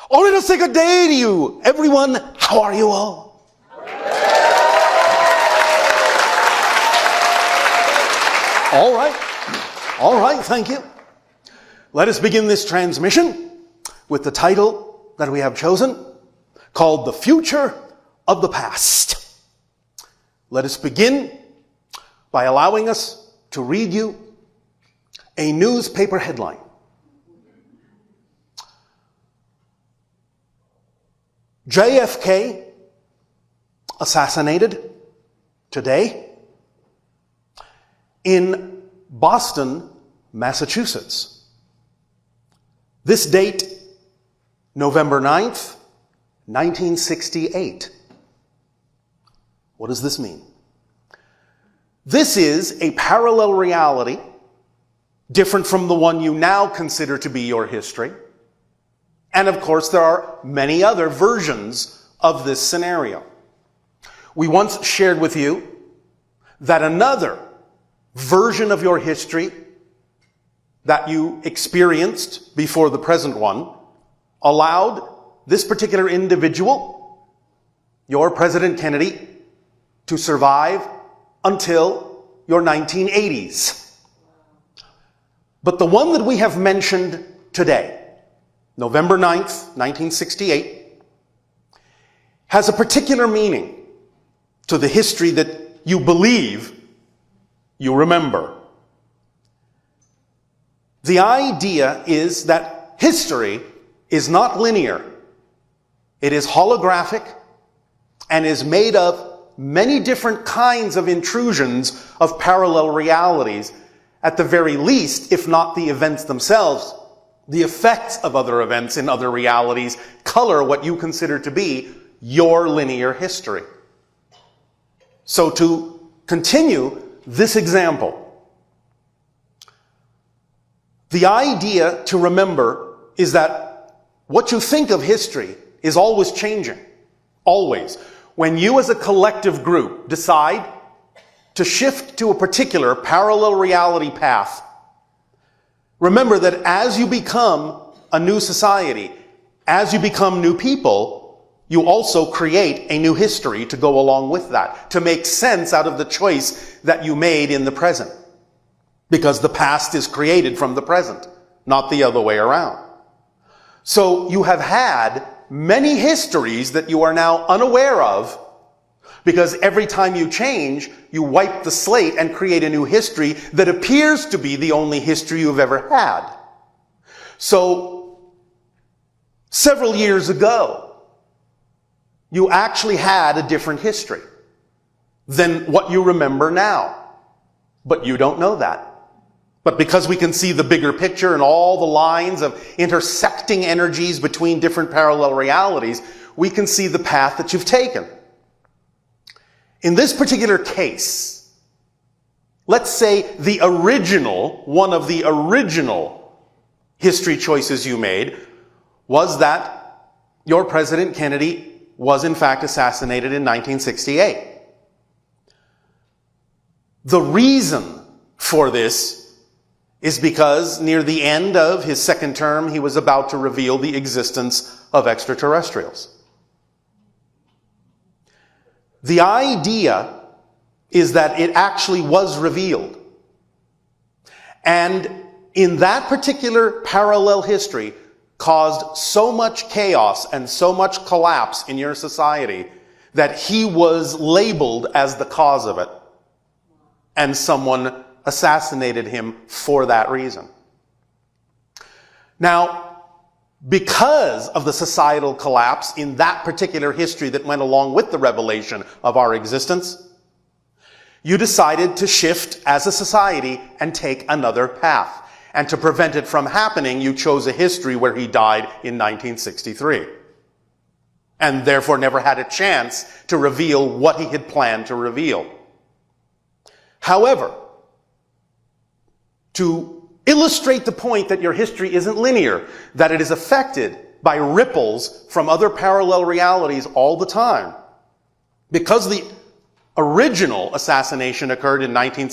Oh, let us say good day to you, everyone. How are you all? All right, thank you. Let us begin this transmission with the title that we have chosen, called The Future of the Past. Let us begin by allowing us to read you a newspaper headline. JFK assassinated today in Boston, Massachusetts. This date, November 9th, 1968. What does this mean? This is a parallel reality, different from the one you now consider to be your history. And of course, there are many other versions of this scenario. We once shared with you that another version of your history that you experienced before the present one allowed this particular individual, your President Kennedy, to survive until your 1980s. But the one that we have mentioned today, November 9th, 1968, has a particular meaning to the history that you believe you remember. The idea is that history is not linear. It is holographic and is made of many different kinds of intrusions of parallel realities. At the very least, if not the events themselves, the effects of other events in other realities color what you consider to be your linear history. So to continue this example, the idea to remember is that what you think of history is always changing. Always. When you as a collective group decide to shift to a particular parallel reality path, remember that as you become a new society, as you become new people, you also create a new history to go along with that, to make sense out of the choice that you made in the present. Because the past is created from the present, not the other way around. So you have had many histories that you are now unaware of, because every time you change, you wipe the slate and create a new history that appears to be the only history you've ever had. So, several years ago, you actually had a different history than what you remember now. But you don't know that. But because we can see the bigger picture and all the lines of intersecting energies between different parallel realities, we can see the path that you've taken. In this particular case, let's say one of the original history choices you made was that your President Kennedy was in fact assassinated in 1968. The reason for this is because near the end of his second term, he was about to reveal the existence of extraterrestrials. The idea is that it actually was revealed. And in that particular parallel history caused so much chaos and so much collapse in your society that he was labeled as the cause of it. And someone assassinated him for that reason. Now, because of the societal collapse in that particular history that went along with the revelation of our existence, you decided to shift as a society and take another path. And to prevent it from happening, you chose a history where he died in 1963. And therefore never had a chance to reveal what he had planned to reveal. However, to illustrate the point that your history isn't linear, that it is affected by ripples from other parallel realities all the time, because the original assassination occurred in 1963,